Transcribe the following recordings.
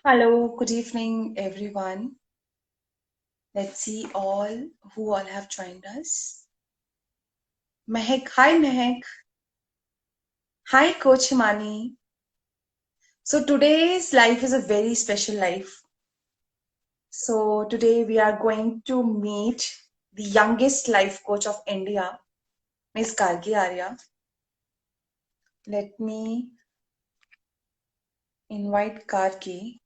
Hello, good evening, everyone. Let's see who all have joined us. Mehak, hi Mehak. Hi Coach Himani. So today's life is a very special life. So today we are going to meet the youngest life coach of India, Miss Gargi Arya. Let me invite Gargi.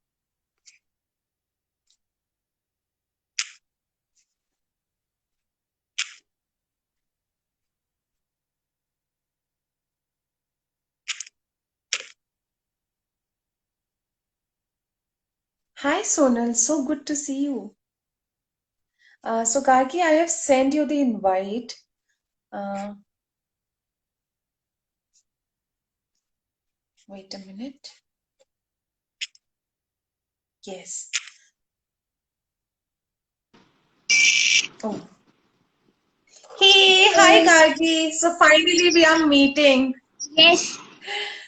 Hi Sonal, so good to see you. So Gargi, I have sent you the invite. Uh, Wait a minute. Yes. Oh, hey, hi Hello. Gargi. So finally we are meeting. Yes,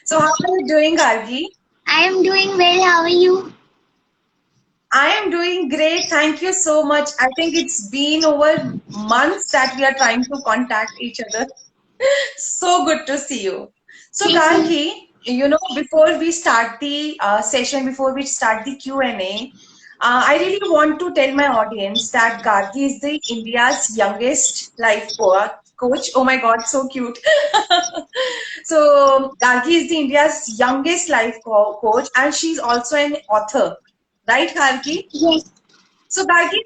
So how are you doing, Gargi? I am doing well. How are you? I am doing great. Thank you so much. I think it's been over months that we are trying to contact each other. So good to see you. So Same here. Gargi, before we start the session, before we start the Q&A, I really want to tell my audience that Gargi is the India's youngest coach. Oh my God, so cute. So Gargi is the India's youngest coach, and she's also an author, right, Gargi? Yes. So Gargi,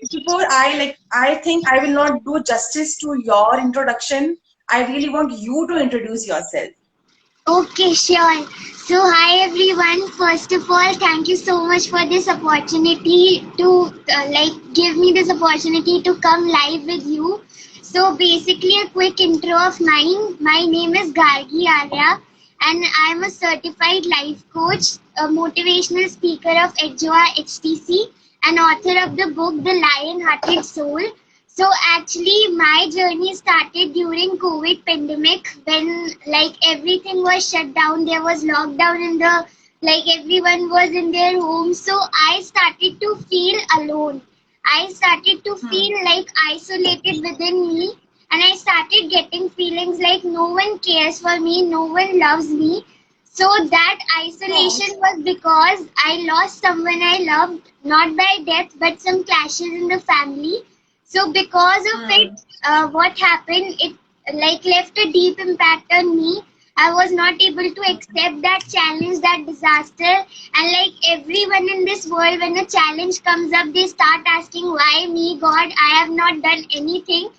I think I will not do justice to your introduction. I really want you to introduce yourself. Okay, sure. So, hi everyone. First of all, thank you so much for this opportunity to give me this opportunity to come live with you. So, basically, a quick intro of mine. My name is Gargi Arya, and I am a certified life coach, a motivational speaker of Edjoa HTC, and author of the book The Lion Hearted Soul. So actually my journey started during COVID pandemic when everything was shut down. There was lockdown in the everyone was in their homes. So I started to feel alone. I started to Hmm. feel like isolated within me, and I started getting feelings like no one cares for me, no one loves me. So that Oh. isolation was because I lost someone I loved, not by death, but some clashes in the family. So because of it, Hmm. what happened? It left a deep impact on me. I was not able to accept that challenge, that disaster, and like everyone in this world, when a challenge comes up, they start asking, "Why me, God? I have not done anything."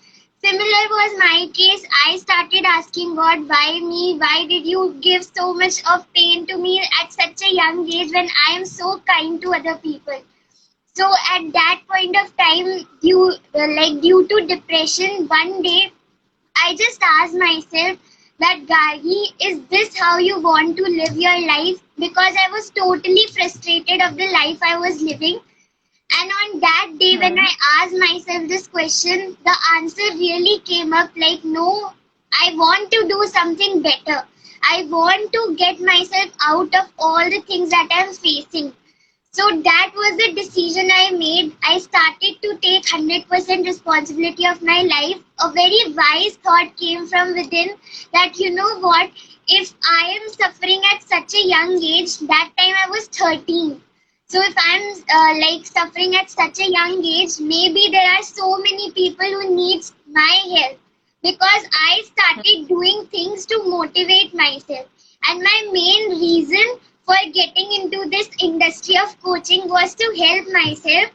Similar was my case. I started asking God, "Why me? Why did you give so much of pain to me at such a young age when I am so kind to other people?" So at that point of time, due to depression, one day I just asked myself that, Gargi, is this how you want to live your life? Because I was totally frustrated of the life I was living. And on that day, when Hmm. I asked myself this question, the answer really came up like, no, I want to do something better. I want to get myself out of all the things that I'm facing. So that was the decision I made. I started to take 100% responsibility of my life. A very wise thought came from within that, you know what, if I am suffering at such a young age, that time I was 13. So if I'm suffering at such a young age, maybe there are so many people who needs my help, because I started doing things to motivate myself. And my main reason for getting into this industry of coaching was to help myself.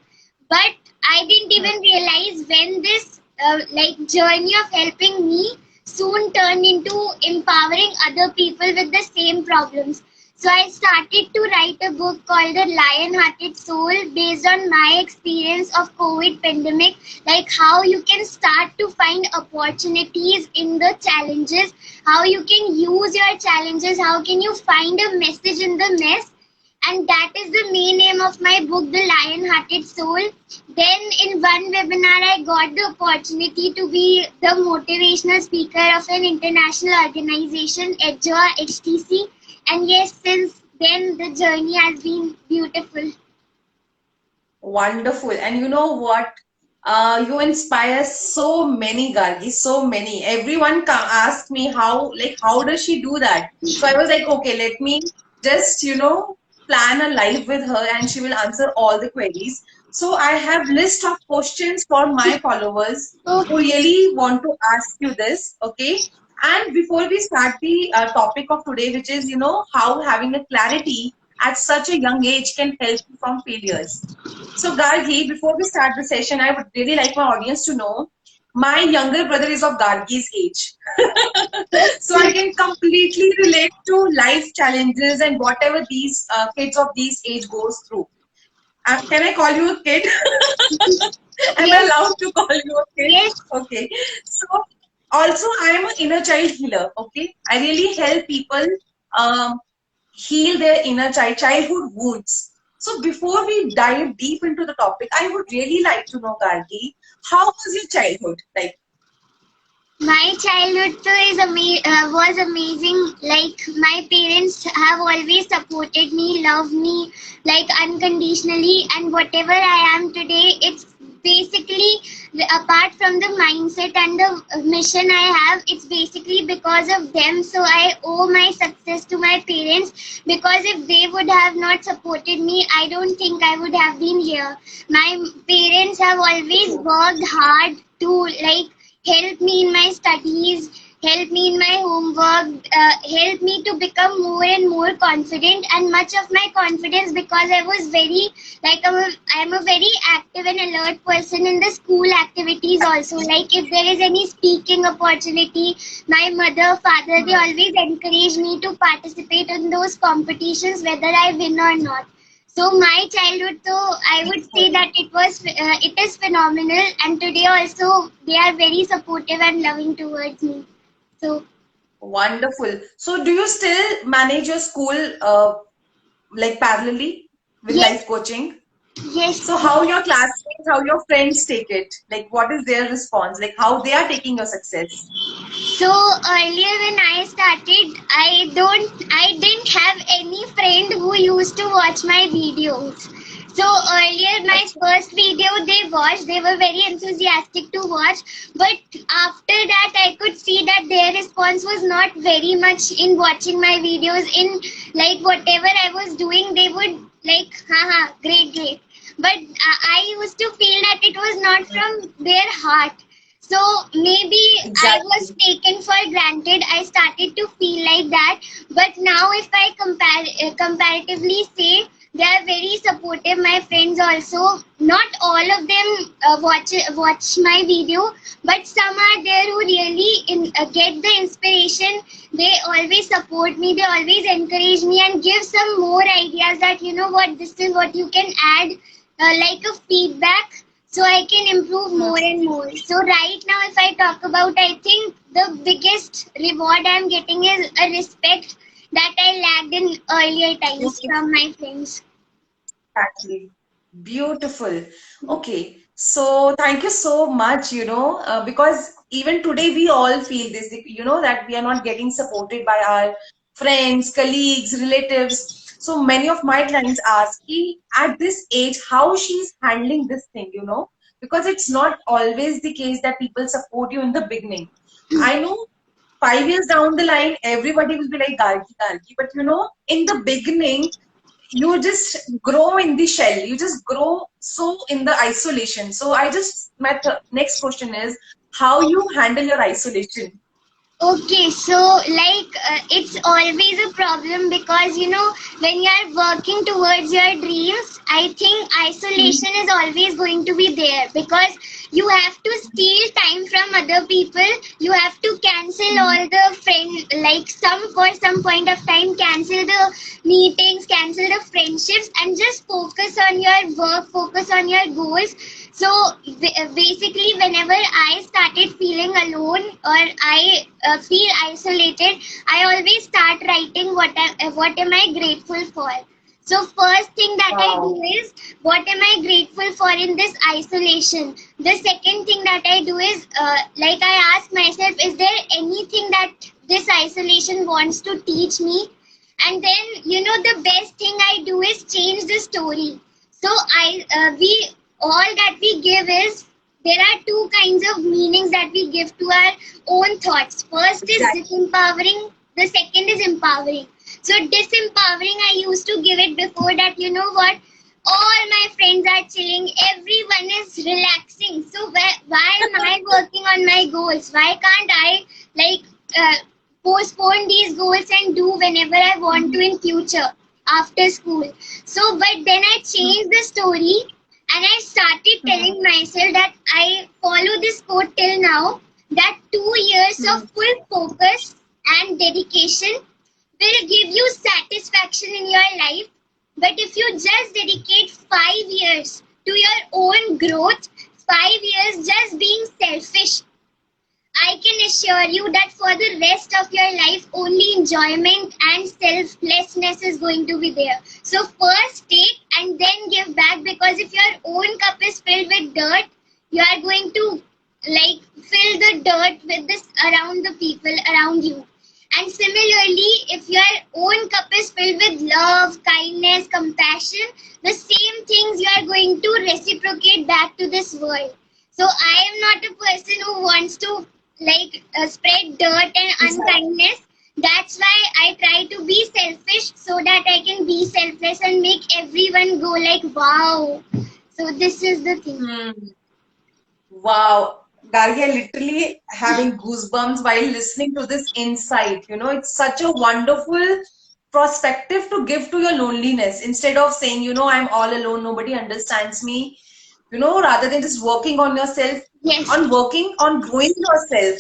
But I didn't Hmm. even realize when this journey of helping me soon turned into empowering other people with the same problems. So I started to write a book called The Lion-Hearted Soul, based on my experience of COVID pandemic, like how you can start to find opportunities in the challenges, how you can use your challenges, how can you find a message in the mess. And that is the main aim of my book, The Lion Hearted Soul. Then, in one webinar, I got the opportunity to be the motivational speaker of an international organization, EDJOA HTC. And yes, since then, the journey has been beautiful. Wonderful. And you know what? You inspire so many, Gargi, so many. Everyone asked me how does she do that? So I was like, okay, let me just, plan a live with her and she will answer all the queries. So I have list of questions for my followers who Okay. really want to ask you this, okay? And before we start the topic of today, which is, how having a clarity at such a young age can help you from failures. So, Gargi, before we start the session, I would really like my audience to know my younger brother is of Gargi's age. So, I can completely relate to life challenges and whatever these kids of these age goes through. Can I call you a kid? Am I Yes, allowed to call you a kid? yes. Okay. So, also, I am an inner child healer. Okay. I really help people um, heal their inner childhood wounds. So before we dive deep into the topic, I would really like to know, Gargi, how was your childhood? Like, My childhood too was amazing. Like my parents have always supported me, loved me like unconditionally, and whatever I am today, it's basically apart from the mindset and the mission I have, it's basically because of them. So I owe my success to my parents because if they would have not supported me, I don't think I would have been here. My parents have always true. worked hard to like help me in my studies, help me in my homework, help me to become more and more confident. And much of my confidence because I was very like I'm a very active and alert person in the school activities also. Like if there is any speaking opportunity, my mother, father, they Hmm. always encourage me to participate in those competitions, whether I win or not. So my childhood, though, I would say Beautiful. that it is phenomenal, and today also they are very supportive and loving towards me. So Wonderful. So do you still manage your school like parallelly with yes, life coaching? yes. So how your classmates, how your friends take it? Like what is their response? Like how they are taking your success? So earlier when I started, I didn't have any friend who used to watch my videos. So earlier my Achha. first video they watched, they were very enthusiastic to watch. But after that I could see that their response was not very much in watching my videos. In like whatever I was doing, they would like, haha, great, great. But I used to feel that it was not from their heart. So maybe I was Exactly. taken for granted. I started to feel like that. But now, if I comparatively say, they are very supportive. My friends also. Not all of them watch my video, but some are there who really get the inspiration. They always support me. They always encourage me and give some more ideas that you know what, this is what you can add, like a feedback, so I can improve Hmm. more and more. So right now, if I talk about, I think the biggest reward I'm getting is a respect that I lacked in earlier times from my friends. Exactly. Beautiful. Okay. So thank you so much, because even today we all feel this, that we are not getting supported by our friends, colleagues, relatives. So many of my clients ask, "Ki, at this age, how she's handling this thing, because it's not always the case that people support you in the beginning. I know 5 years down the line, everybody will be like, Gargi, Gargi. But in the beginning, you just grow in the shell, you just grow so in the isolation. So I just my next question is how you handle your isolation. Okay, so it's always a problem because you know when you are working towards your dreams, I think isolation is always going to be there because you have to steal time from other people. You have to cancel all the friend like some for some point of time, cancel the meetings, cancel the friendships, and just focus on your work, focus on your goals. So basically, whenever I started feeling alone or I feel isolated, I always start writing what am I grateful for. So first thing that I do Wow. is what am I grateful for in this isolation. The second thing that I do is like I ask myself, is there anything that this isolation wants to teach me? And then you know the best thing I do is change the story. So we all that we give is, there are two kinds of meanings that we give to our own thoughts. First is Exactly. disempowering, the second is empowering. So disempowering, I used to give it before that, you know what? All my friends are chilling, everyone is relaxing. So why am I working on my goals? Why can't I like uh, postpone these goals and do whenever I want to in future after school? So, but then I changed the story and I started Hmm. telling myself that I follow this quote till now, that 2 years Hmm. of full focus and dedication will give you satisfaction in your life. But if you just dedicate 5 years to your own growth, 5 years just being selfish, I can assure you that for the rest of your life, only enjoyment and selflessness is going to be there. So, first take and then give back, because if your own cup is filled with dirt, you are going to like fill the dirt with this around the people around you. And similarly, if your own cup is filled with love, kindness, compassion, the same things you are going to reciprocate back to this world. So I am not a person who wants to spread dirt and Exactly. unkindness. That's why I try to be selfish so that I can be selfless and make everyone go like wow. So this is the thing. Hmm. Wow, Gargi, I literally having goosebumps while listening to this insight. You know, it's such a wonderful perspective to give to your loneliness instead of saying, I'm all alone, nobody understands me, rather than just working on yourself, Yes. on working on growing yourself.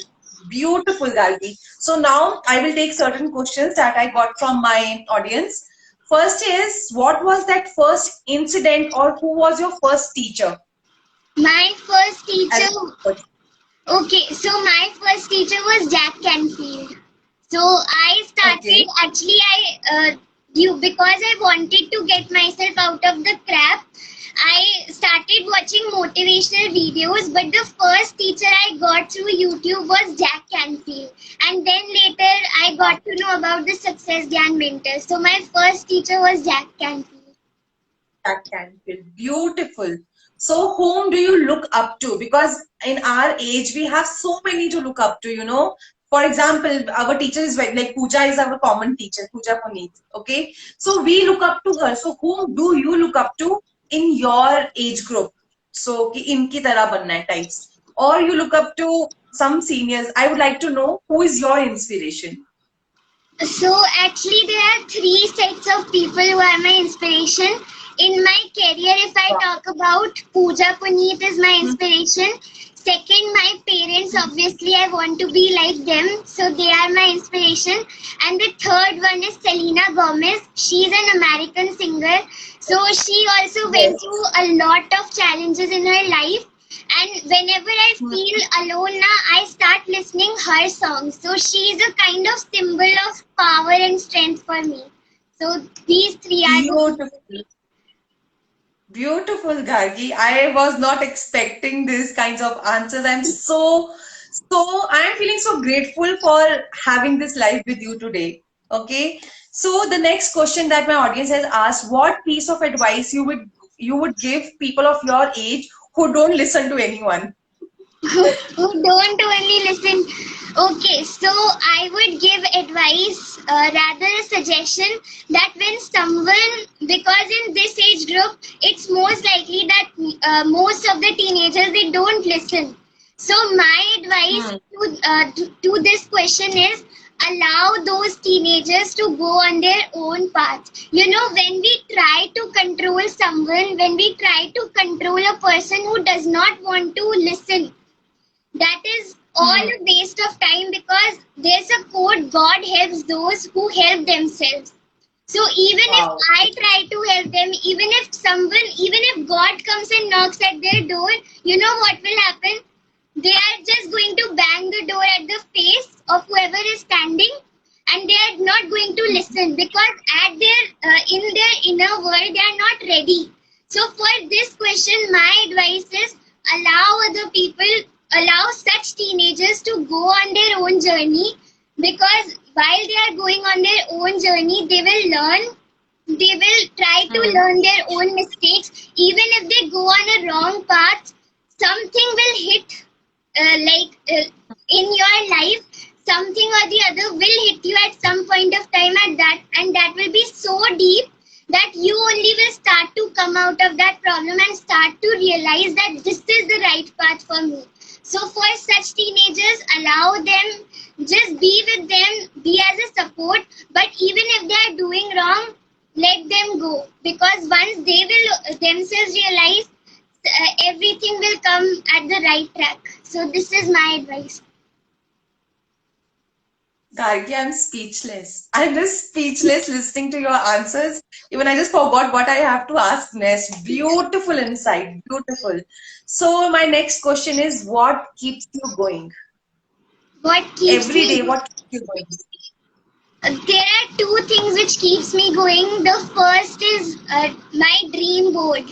Beautiful, Gargi. So now I will take certain questions that I got from my audience. First is, what was that first incident or who was your first teacher My first as teacher, a okay, so my first teacher was Jack Canfield. So I started, Okay. actually, because I wanted to get myself out of the crap, I started watching motivational videos, but the first teacher I got through YouTube was Jack Canfield. And then later I got to know about the Success Gyan Mentor. So my first teacher was Jack Canfield. That can feel beautiful. So, whom do you look up to? Because in our age, we have so many to look up to. For example, our teacher is like Pooja is our common teacher, Pooja Puneet. Okay. So, we look up to her. So, whom do you look up to in your age group? So, कि इनकी तरह बनना है types. Or you look up to some seniors. I would like to know who is your inspiration. So actually, there are three sets of people who are my inspiration. In my career, if I Wow. talk about Pooja Puneet is my inspiration. Second, my parents, obviously, I want to be like them, so they are my inspiration. And the third one is Selena Gomez. She's an American singer, so she also went Yes. through a lot of challenges in her life, and whenever I feel alone now, I start listening her songs. So she is a kind of symbol of power and strength for me. So these three are the Beautiful. people. Beautiful, Gargi. I was not expecting these kinds of answers. I'm feeling so grateful for having this live with you today. Okay. So the next question that my audience has asked, what piece of advice you would give people of your age who don't listen to anyone? Who don't only listen. Okay, so I would give advice, rather a suggestion, that when someone, because in this age group, it's most likely that most of the teenagers they don't listen. So my advice Hmm. to this question is, allow those teenagers to go on their own path. You know, when we try to control someone, when we try to control a person who does not want to listen, that is all Hmm. a waste of time, because there's a quote, God helps those who help themselves. So even if Wow. I try to help them, even if God comes and knocks at their door, you know what will happen? They are just going to bang the door at the face of whoever is standing, and they are not going to listen, because at their in their inner world they are not ready. So for this question, my advice is, allow other people, allow such teenagers to go on their own journey, because while they are going on their own journey, they will learn they will try to learn their own mistakes. Even if they go on a wrong path, something will hit, in your life, something or the other will hit you at some point of time, at that, and that will be so deep that you only will start to come out of that problem and start to realize that this is the right path for me. So for such teenagers, allow them, just be with them, be as a support. But even if they are doing wrong, let them go, because once they will themselves realize, everything will come at the right track. So this is my advice. Gargi, I'm speechless. I'm just speechless listening to your answers. Even I just forgot what I have to ask next. Beautiful insight. Beautiful. So my next question is, what keeps you going? What keeps Every day, me what keeps you going? There are two things which keeps me going. The first is my dream board,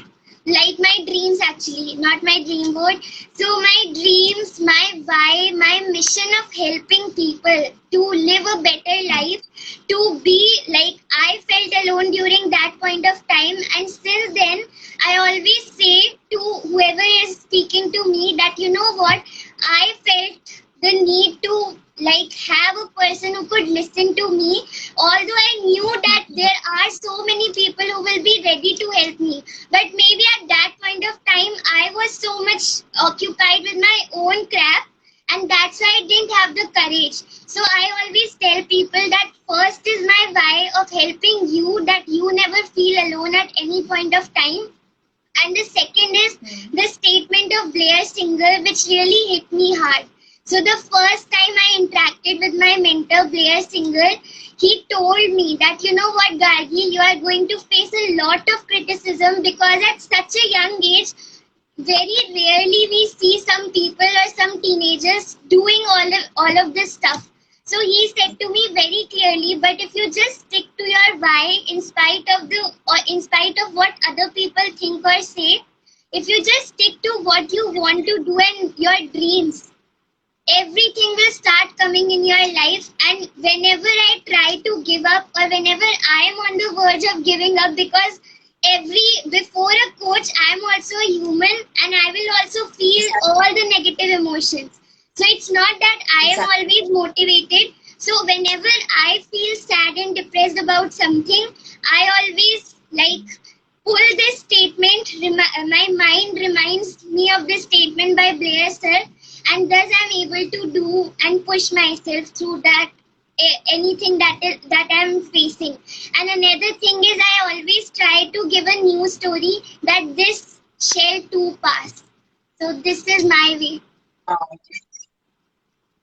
like my dreams actually, not my dream board. So my dreams, my why, my mission of helping people to live a better life, to be like, I felt alone during that point of time, and since then I always say to whoever is speaking to me that, you know what, I felt the need to like have a person who could listen to me, although I knew that there are so many people who will be ready to help me, but maybe at that point of time I was so much occupied with my own crap, and that's why I didn't have the courage. So I always tell people that first is my why of helping you, that you never feel alone at any point of time, and the second is the statement of Blair Singer, which really hit me hard. So the first time I interacted with my mentor, Blair Singer, he told me that, you know what, Gargi, you are going to face a lot of criticism, because at such a young age, very rarely we see some people or some teenagers doing all of this stuff. So he said to me very clearly, but if you just stick to your why, in spite of what other people think or say, if you just stick to what you want to do and your dreams, everything will start coming in your life. And whenever I try to give up, or whenever I am on the verge of giving up, because every before a coach I am also a human, and I will also feel all the negative emotions. So it's not that I am Exactly. always motivated. So whenever I feel sad and depressed about something, I always like pull this statement. My mind reminds me of this statement by Blair Sir, and thus I'm able to do and push myself through that, anything that I'm facing. And another thing is, I always try to give a new story that this shall too pass. So this is my way.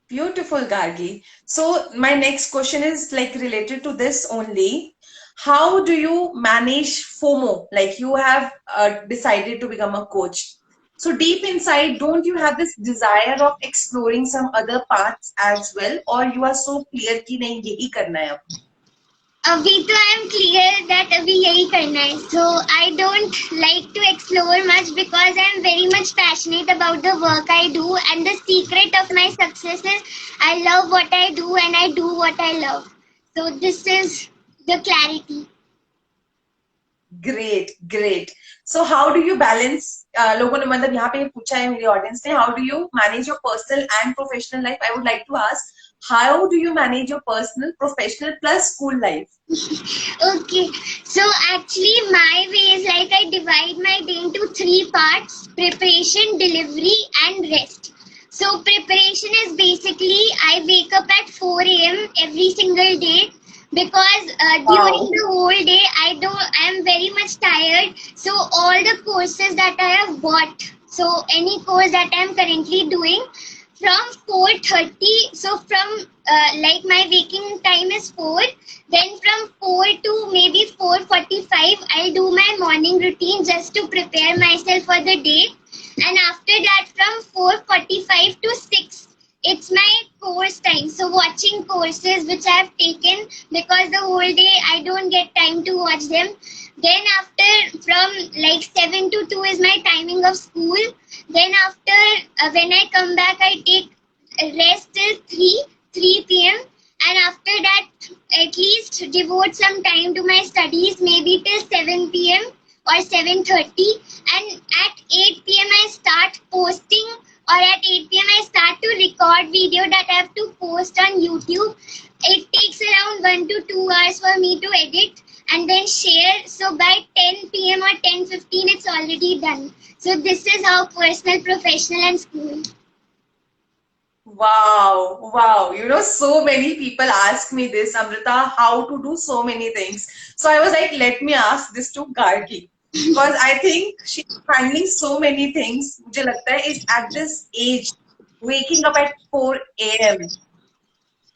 Beautiful, Gargi. So my next question is like related to this only. How do you manage FOMO? Like you have decided to become a coach. So deep inside, don't you have this desire of exploring some other paths as well, or you are so clear कि नहीं यही करना है अब? अभी तो I am clear that अभी यही करना है. So I don't like to explore much, because I am very much passionate about the work I do, and the secret of my success is I love what I do and I do what I love. So this is the clarity. Great, great. So how do you balance? लोगों ने मतलब यहाँ पे पूछा है मेरी audience ने, how do you manage your personal and professional life? I would like to ask, how do you manage your personal, professional plus school life? Okay, so actually my way is like I divide my day into three parts: preparation, delivery, and rest. So preparation is basically I wake up at 4 a.m. every single day, because during Wow. the whole day I am very much tired. So all the courses that I have bought, so any course that I am currently doing, from 4:30, so from like my waking time is 4, then from 4 to maybe 4:45 I'll do my morning routine just to prepare myself for the day. And after that, from 4:45 to 6, it's my course time, so watching courses which I have taken, because the whole day I don't get time to watch them. Then after, from like 7 to 2 is my timing of school. Then after, when I come back, I take rest till 3 p.m. and after that, at least devote some time to my studies, maybe till 7 p.m. or 7:30, and at 8 p.m. I start posting, or at 8 p.m. I start to record video that I have to post on YouTube. It takes around 1 to 2 hours for me to edit and then share. So by 10 p.m. or 10:15, it's already done. So this is how personal, professional, and school. Wow, wow. You know, so many people ask me this, Amrita, how to do so many things. So I was like, let me ask this to Gargi. Because I think she's handling so many things. मुझे लगता है is at this age, waking up at 4 a.m.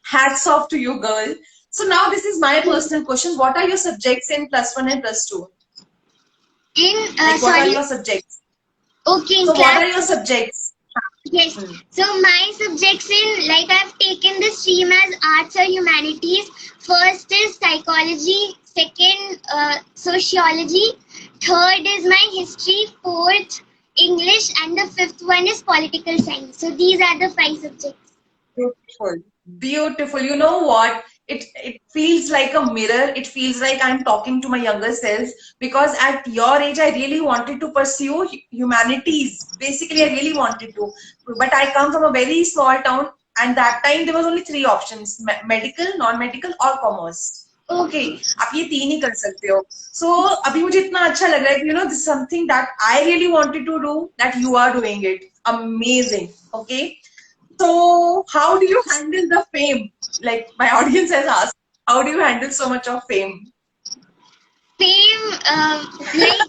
Hats off to you, girl. So now this is my personal question. What are your subjects in plus one and plus two? In Like, what are sorry, your subjects? okay, in So what class. are your subjects? Yes. Hmm. So my subjects in, like, I've taken the stream as arts or humanities. First is psychology, second sociology, third is my history, fourth English, and the fifth one is political science. So these are the 5 subjects. Beautiful. Beautiful. You know what? It feels like a mirror. It feels like I'm talking to my younger self because at your age, I really wanted to pursue humanities. Basically, I really wanted to. But I come from a very small town, and that time there was only three options: medical, non-medical, or commerce. Okay, आप ये तीन ही कर सकते हो. So अभी मुझे इतना अच्छा लग रहा है कि you know this is something that I really wanted to do, that you are doing it. Amazing. Okay. So, how do you handle the fame? Like my audience has asked, how do you handle so much of fame? Fame, like,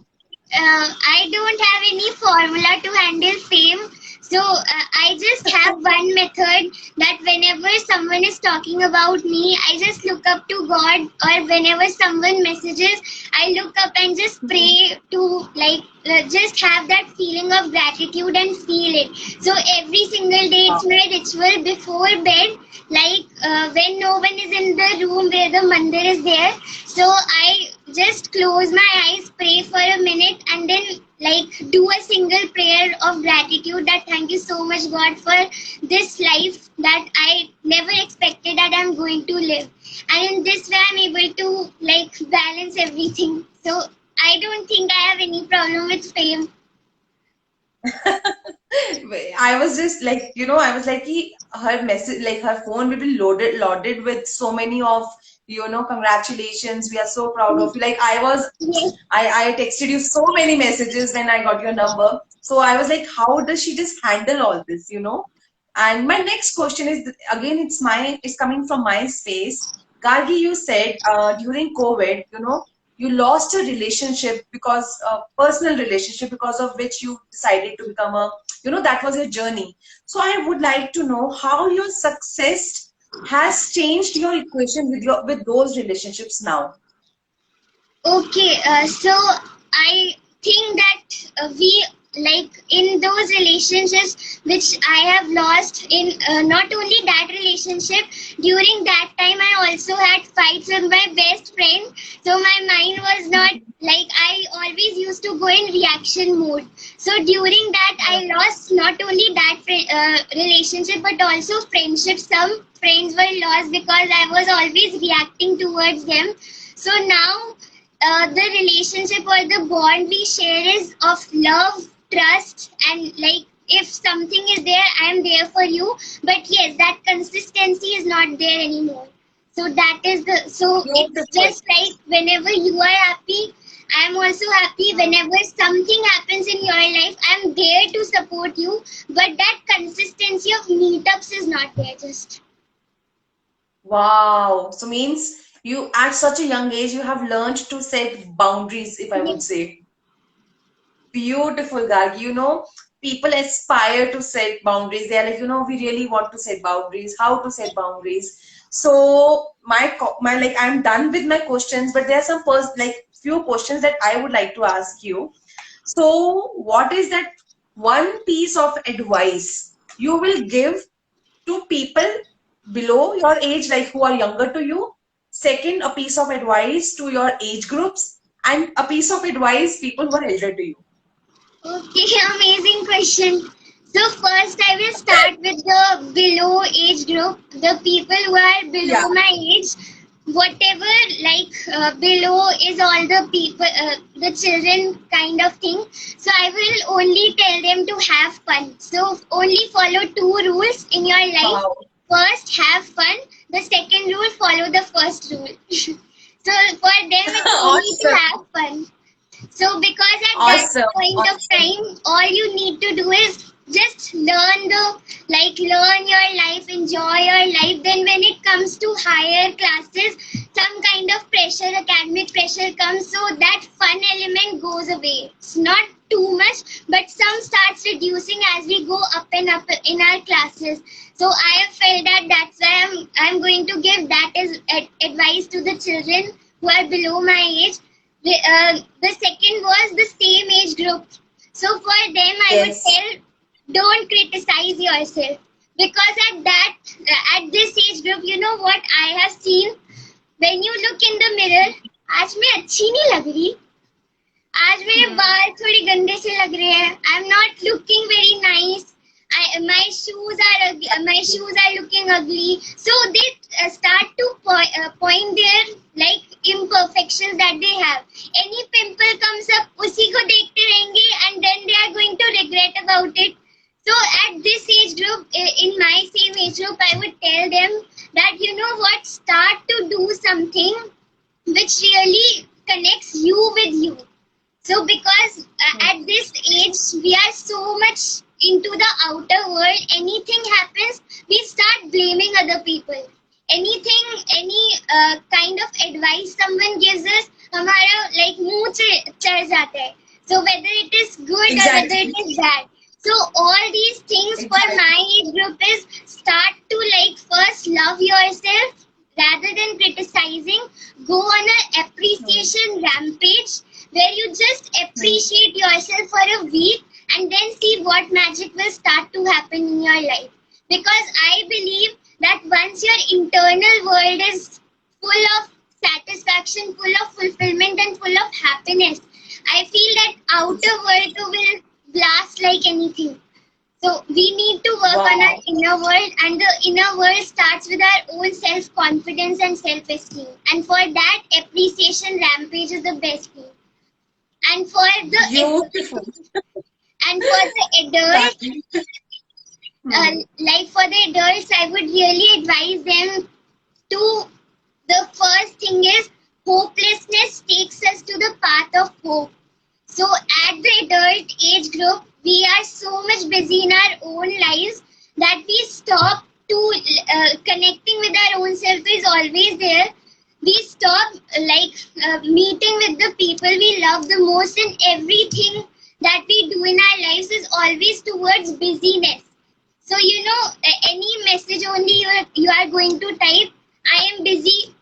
I don't have any formula to handle fame. So I just have one method, that whenever someone is talking about me, I just look up to God, or whenever someone messages, I look up and just pray to, like, just have that feeling of gratitude and feel it. So every single day it's my ritual before bed, like when no one is in the room where the mandir is there. So I just close my eyes, pray for a minute, and then, like, do a single prayer of gratitude, that thank you so much, God, for this life that I never expected that I'm going to live. And in this way, I'm able to, like, balance everything. So I don't think I have any problem with fame. I was just like, you know, I was like, her message, like her phone will be loaded with so many of, you know, congratulations. We are so proud of you. Like Yes. I texted you so many messages when I got your number. So I was like, how does she just handle all this, you know? And my next question is again, it's coming from my space. Gargi, you said during COVID, you know, you lost a relationship because personal relationship because of which you decided to become a, you know, that was your journey. So I would like to know how your success has changed your equation with those relationships now. Okay, so I think that we, like, in those relationships which I have lost, in not only that relationship, during that time I also had fights with my best friend. So my mind was not, like, I always used to go in reaction mode. So during that I lost not only that relationship, but also friendship. Some friends were lost because I was always reacting towards them. So now the relationship or the bond we share is of love, trust, and, like, if something is there, I am there for you. But yes, that consistency is not there anymore. So that is the, so it's Beautiful. just like whenever you are happy, I am also happy. Whenever something happens in your life, I am there to support you. But that consistency of meetups is not there. Just Wow. So means you at such a young age you have learned to set boundaries, if I would yes, say. Beautiful, Gargi. You know, people aspire to set boundaries. They are like, you know, we really want to set boundaries, how to set boundaries. So my like I'm done with my questions, but there are some like few questions that I would like to ask you. So what is that one piece of advice you will give to people below your age, like who are younger to you? Second, a piece of advice to your age groups, and a piece of advice people who are elder to you. okay, amazing question. So first I will start with the below age group, the people who are Yeah. below my age. Whatever below is all the people, the children kind of thing. So I will only tell them to have fun. So only follow two rules in your life. Wow. First, have fun. The second rule, follow the first rule. So for them, it's only to Awesome. have fun. So because at that Awesome. point of Awesome. time, all you need to do is just learn your life, enjoy your life. Then when it comes to higher classes, some kind of pressure, academic pressure comes, so that fun element goes away. It's not too much, but some starts reducing as we go up and up in our classes. So I have felt that that's why I'm going to give that as advice to the children who are below my age. The second was the same age group. So for them, I would Yes. tell, don't criticize yourself, because at this age group, you know what I have seen, when you look in the mirror, आज मैं अच्छी नहीं लग रही, आज मेरे बाल थोड़े गंदे से लग रहे हैं, I am not looking very nice, my shoes are looking ugly. So they start to point their like imperfections that they have. Any pimple comes up, उसी को देखते रहेंगे, and then they are going to regret about it. So at this age group, in my same age group, I would tell them that, you know what, start to do something which really connects you with you. So, because at this age, we are so much into the outer world, anything happens, we start blaming other people. Anything, any kind of advice someone gives us, हमारा like मुंह से चढ़ जाता है. So, whether it is good or whether Exactly. it is bad. So, all these things for Exactly. my age group is start to like first love yourself rather than criticizing. Go on an appreciation rampage where you just appreciate yourself for a week and then see what magic will start to happen in your life. Because I believe that once your internal world is full of satisfaction, full of fulfillment, and full of happiness, I feel that outer world too will blast like anything. So we need to work on our Wow. inner world, and the inner world starts with our own self-confidence and self-esteem. And for that, appreciation rampage is the best thing. And for the Beautiful. and for the adults, Darling. Hmm. like for the adults, I would really advise them to. The first thing is hopelessness takes us to the path of hope. So at the adult age group, we are so much busy in our own lives that we stop to connecting with our own self is always there. We stop meeting with the people we love the most, and everything that we do in our lives is always towards busyness. So any message only you are going to type, I am busy,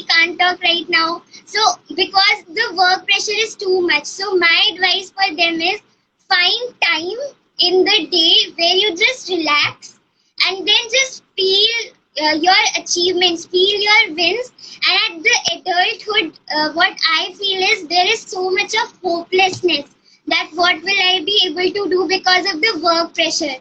can't talk right now. So because the work pressure is too much. So my advice for them is find time in the day where you just relax and then just feel your achievements, feel your wins. And at the adulthood, what I feel is there is so much of hopelessness that what will I be able to do because of the work pressure.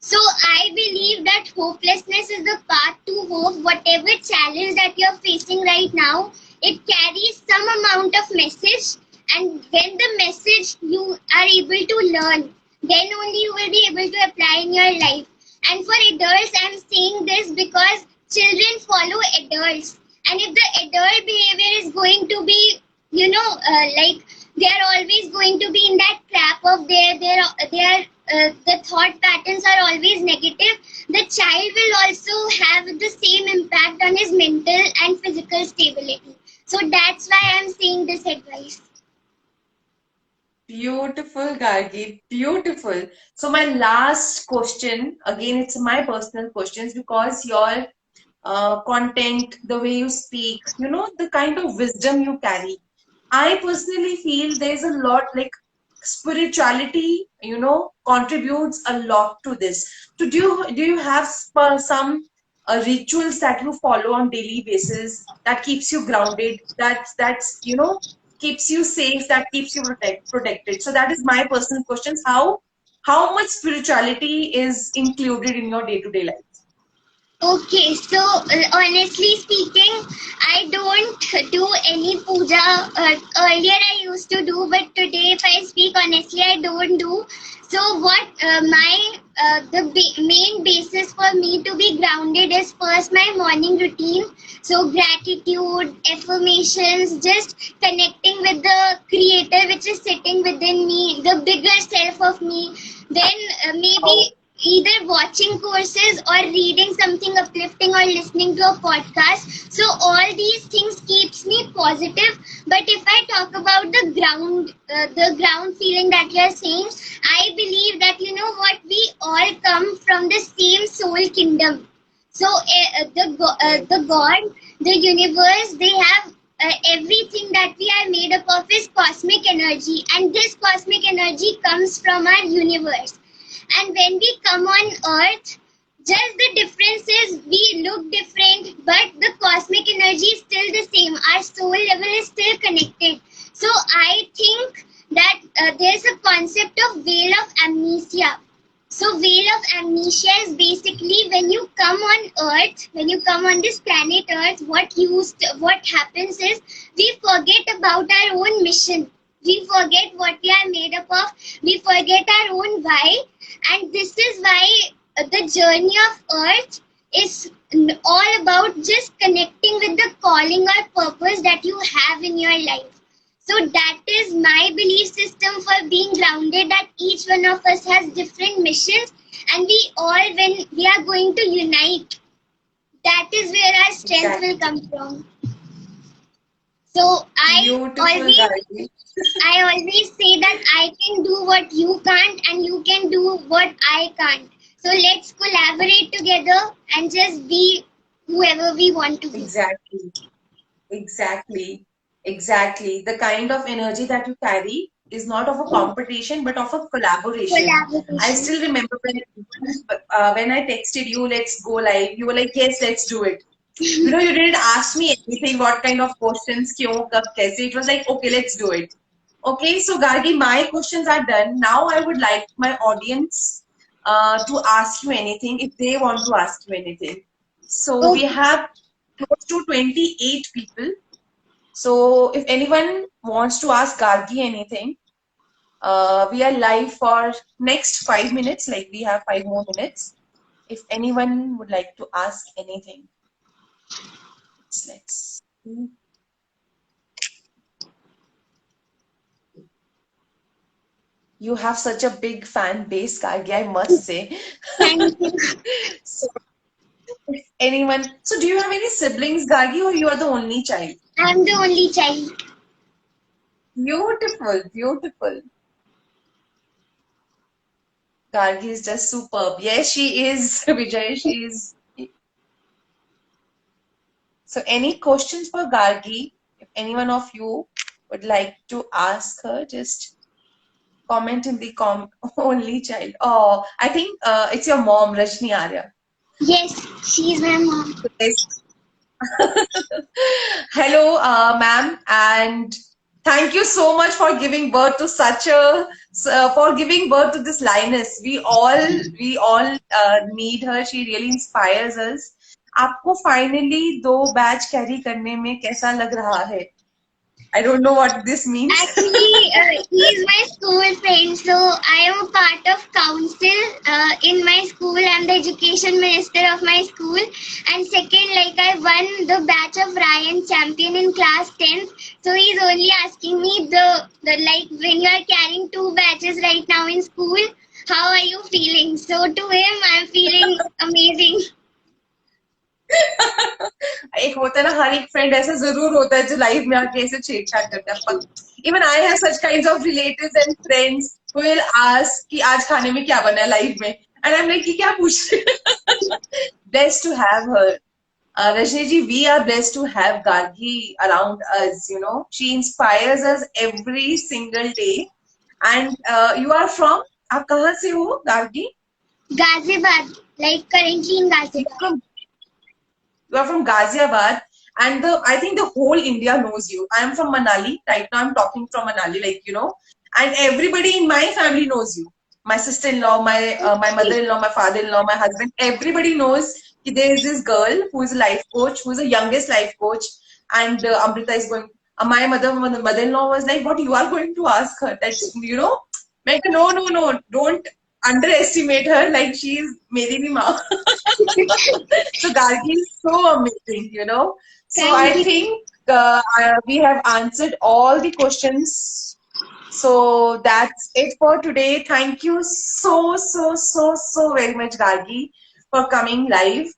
So I believe that hopelessness is the path to hope. Whatever challenge that you're facing right now, it carries some amount of message, and when the message you are able to learn, then only you will be able to apply in your life. And for adults, I'm saying this because children follow adults, and if the adult behavior is going to be, they are always going to be in that trap of the thought patterns are always negative, the child will also have the same impact on his mental and physical stability. So that's why I'm saying this advice. Beautiful, Gargi. Beautiful. So my last question, again, it's my personal questions because your content, the way you speak, the kind of wisdom you carry. I personally feel there's a lot like spirituality, contributes a lot to this. So do you have some rituals that you follow on daily basis that keeps you grounded, that's keeps you safe, that keeps you protected? So that is my personal questions. How how much spirituality is included in your day-to-day life? Okay, so honestly speaking, I don't do any puja. Earlier I used to do, but today, if I speak honestly, I don't do. So what my main basis for me to be grounded is first my morning routine. So gratitude, affirmations, just connecting with the creator which is sitting within me, the bigger self of me. Then maybe either watching courses or reading something uplifting or listening to a podcast. So all these things keeps me positive. But if I talk about the ground feeling that you are saying, I believe that you know what, we all come from the same soul kingdom. So the God, the universe, they have everything that we are made up of is cosmic energy, and this cosmic energy comes from our universe. And when we come on earth, just the difference is we look different, but the cosmic energy is still the same. Our soul level is still connected. So I think that there's a concept of veil of amnesia. So veil of amnesia is basically when you come on earth, when you come on this planet earth, what happens is we forget about our own mission. We forget what we are made up of. We forget our own why. And this is why the journey of earth is all about just connecting with the calling or purpose that you have in your life. So that is my belief system for being grounded, that each one of us has different missions, and we all, when we are going to unite, that is where our strength will Exactly. come from. So Beautiful, Gargi. I always say that I can do what you can't and you can do what I can't. So let's collaborate together and just be whoever we want to be. Exactly. Exactly. Exactly. The kind of energy that you carry is not of a competition, but of a collaboration. I Collaboration. still remember when I texted you, let's go live. You were like, yes, let's do it. You didn't ask me anything, what kind of questions, kyun, kab, kaise. It was like, okay, let's do it. Okay, so Gargi, my questions are done. Now I would like my audience to ask you anything if they want to ask you anything. So we Okay. have close to 28 people. So if anyone wants to ask Gargi anything, we are live for next 5 minutes, like we have 5 more minutes. If anyone would like to ask anything, let's see. You have such a big fan base, Gargi, I must say. Thank you. So if anyone, so do you have any siblings, Gargi, or you are the only child? I'm the only child. Beautiful, beautiful. Gargi is just superb. Yes, she is, Vijay, she is. So any questions for Gargi? If anyone of you would like to ask her, just comment in the only child. Oh, I think it's your mom, Rajni Arya. Yes, she's my mom. Yes. Hello, ma'am, and thank you so much for giving birth to for giving birth to this lioness. We all need her. She really inspires us. आपको finally 2 batch carry करने में कैसा लग रहा है? I don't know what this means. Actually, he's my school friend, so I am a part of council in my school. I'm the education minister of my school. And second, like I won the batch of Ryan champion in class 10th. So he's only asking me the like when you are carrying 2 batches right now in school, how are you feeling? So to him, I'm feeling amazing. एक होता है ना, हर एक friend ऐसा जरूर होता है जो लाइफ में आके ऐसे छेड़छाड़ करता है. Even I have such kinds of relatives and friends who will ask कि आज खाने में क्या बना है लाइफ में, एंड आई एम लाइक कि क्या पूछ रहे. Blessed to have her. Rajni ji, we are blessed to have Gargi around us. She inspires us every single day. And you are from, आप कहाँ से हो, Gargi? Ghaziabad, like currently in Ghaziabad. You are from Ghaziabad, and I think the whole India knows you. I am from Manali. Right now, I'm talking from Manali, and everybody in my family knows you. my sister-in-law, my mother-in-law, my father-in-law, my husband, everybody knows there is this girl who is a life coach, who is the youngest life coach, and Amrita is going. My mother-in-law was like, "What you are going to ask her? That you know?" Like, no, no, no, don't underestimate her. Like she's meri bhi maa. So Gargi is so amazing, you know. So Thank I you. think we have answered all the questions. So that's it for today. Thank you so very much, Gargi, for coming live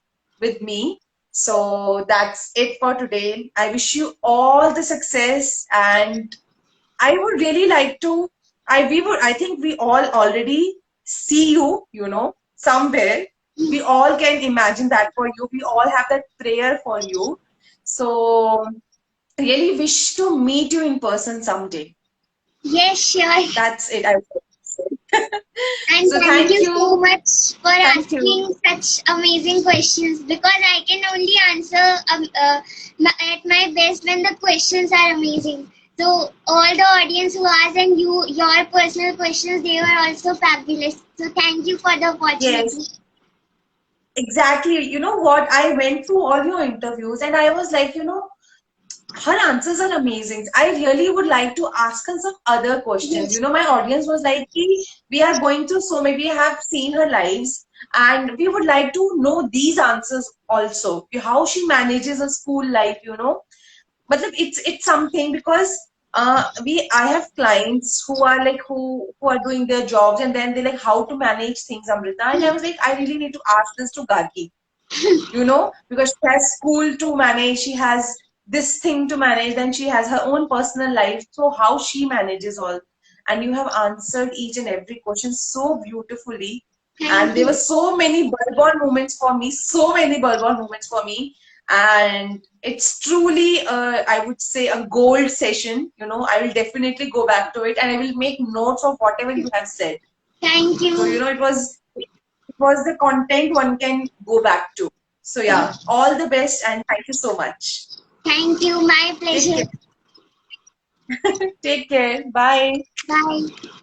with me. So that's it for today. I wish you all the success, and I would really like to. I think we all already see you, you know, somewhere. We all can imagine that for you. We all have that prayer for you. So really wish to meet you in person someday. Yes, sure. That's it. I would say. And So thank thank you so you. much for Thank you. asking such amazing questions, because I can only answer at my best when the questions are amazing. So all the audience who asked, and your personal questions, they were also fabulous. So thank you for the Yes, opportunity. exactly. You know what? I went through all your interviews and I was like, you know, her answers are amazing. I really would like to ask her some other questions. You Yes, know, my audience was like, we are going through so many, we have seen her lives, and we would like to know these answers also. How she manages a school life, you know. But it's something because I have clients who are like who are doing their jobs and then they're like how to manage things, Amrita. And I was like, I really need to ask this to Gargi, you know, because she has school to manage, she has this thing to manage, then she has her own personal life. So how she manages all, and you have answered each and every question so beautifully. And thank there were you. so many bulb moments for me, so many bulb moments for me. And it's truly, I would say, a gold session. You know, I will definitely go back to it and I will make notes of whatever you have said. Thank So, you you. know, it was the content one can go back to. So yeah, all the best and thank you so much. Thank you. My Take pleasure. care. Take care. Bye. Bye.